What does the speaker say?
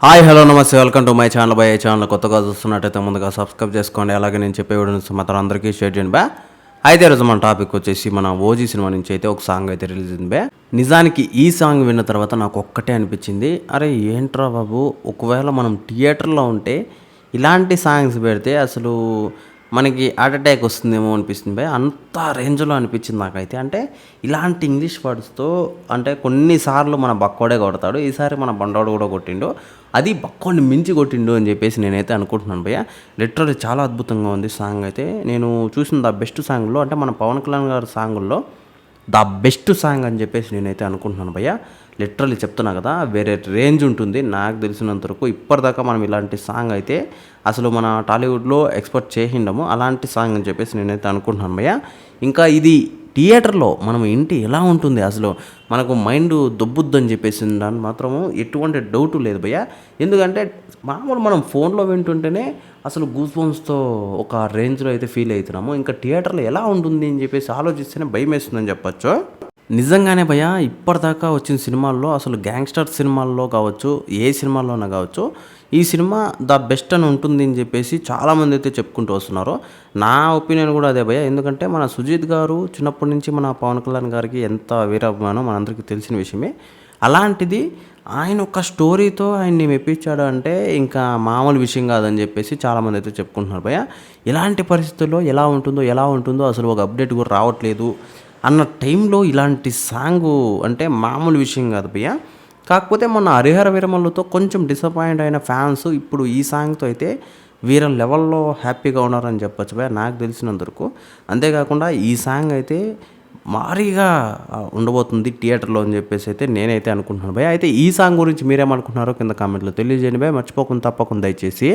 Hi hello నమస్తే welcome to my channel by channel కొత్తగా చూస్తున్నట్టయితే ముందుగా సబ్స్క్రైబ్ చేసుకోండి. అలాగే నేను చెప్పే వీడియోస్ మాత్రం అందరికీ షేర్ చేయండి బా. అయితే ఈరోజు మన టాపిక్ వచ్చేసి మన ఓజీ సినిమా నుంచి అయితే ఒక సాంగ్ అయితే రిలీజ్ అయింది బే. నిజానికి ఈ సాంగ్ విన్న తర్వాత నాకు ఒక్కటే అనిపించింది, అరే ఏంట్రా బాబు, ఒకవేళ మనం థియేటర్లో ఉంటే ఇలాంటి సాంగ్స్ పెడితే అసలు మనకి హార్ట్ అటాక్ వస్తుందేమో అనిపిస్తుంది బే. అంత రేంజ్లో అనిపించింది నాకైతే. అంటే ఇలాంటి ఇంగ్లీష్ వర్డ్స్తో అంటే కొన్నిసార్లు మన బక్కోడే కొడతాడు, ఈసారి మన బండోడు కూడా కొట్టిండు, అది బక్కోడిని మించి కొట్టిండు అని చెప్పేసి నేనైతే అనుకుంటున్నాను భయ్య. లిటరల్లీ చాలా అద్భుతంగా ఉంది సాంగ్ అయితే. నేను చూసిన ద బెస్ట్ సాంగ్లో అంటే మన పవన్ కళ్యాణ్ గారి సాంగుల్లో ద బెస్ట్ సాంగ్ అని చెప్పేసి నేనైతే అనుకుంటున్నాను భయ్య. లిటరల్లీ చెప్తున్నా కదా, వేరే రేంజ్ ఉంటుంది నాకు తెలిసినంత వరకు. ఇప్పటిదాకా మనం ఇలాంటి సాంగ్ అయితే అసలు మన టాలీవుడ్లో ఎక్స్పెక్ట్ చేసిండము, అలాంటి సాంగ్ అని చెప్పేసి నేనైతే అనుకుంటున్నాను భయ్య. ఇంకా ఇది థియేటర్లో మనం ఇంటి ఎలా ఉంటుంది, అసలు మనకు మైండ్ దొబ్బుద్దని చెప్పేసి దాన్ని మాత్రము ఎటువంటి డౌట్ లేదు భయ్య. ఎందుకంటే మామూలు మనం ఫోన్లో వింటుంటేనే అసలు గూస్ బంప్స్తో ఒక రేంజ్లో అయితే ఫీల్ అవుతున్నాము, ఇంకా థియేటర్లో ఎలా ఉంటుంది అని చెప్పేసి ఆలోచిస్తేనే భయం వేస్తుందని చెప్పచ్చు. నిజంగానే భయ్య, ఇప్పటిదాకా వచ్చిన సినిమాల్లో అసలు గ్యాంగ్స్టర్ సినిమాల్లో కావచ్చు, ఏ సినిమాల్లోనే కావచ్చు, ఈ సినిమా ద బెస్ట్ అని ఉంటుంది అని చెప్పేసి చాలామంది అయితే చెప్పుకుంటూ వస్తున్నారు. నా ఒపీనియన్ కూడా అదే భయ్య. ఎందుకంటే మన సుజీత్ గారు చిన్నప్పటి నుంచి మన పవన్ కళ్యాణ్ గారికి ఎంత వీరాభిమానం మనందరికీ తెలిసిన విషయమే. అలాంటిది ఆయన ఒక స్టోరీతో ఆయన్ని మెప్పించాడు అంటే ఇంకా మామూలు విషయం కాదని చెప్పేసి చాలామంది అయితే చెప్పుకుంటున్నారు భయ్య. ఇలాంటి పరిస్థితుల్లో ఎలా ఉంటుందో అసలు ఒక అప్డేట్ కూడా రావట్లేదు అన్న టైంలో ఇలాంటి సాంగు అంటే మామూలు విషయం కాదు భయ్య. కాకపోతే మొన్న హరిహర వీరమల్లుతో కొంచెం డిసప్పాయింట్ అయిన ఫ్యాన్స్ ఇప్పుడు ఈ సాంగ్తో అయితే వేరే లెవెల్లో హ్యాపీగా ఉన్నారని చెప్పొచ్చు భయ్య నాకు తెలిసినంతవరకు. అంతేకాకుండా ఈ సాంగ్ అయితే భారీగా ఉండబోతుంది థియేటర్లో అని చెప్పేసి అయితే నేనైతే అనుకుంటున్నాను భయ్య. అయితే ఈ సాంగ్ గురించి మీరేమనుకుంటున్నారో కింద కామెంట్లో తెలియజేయండి భయ్య. మర్చిపోకుండా తప్పకుండా దయచేసి.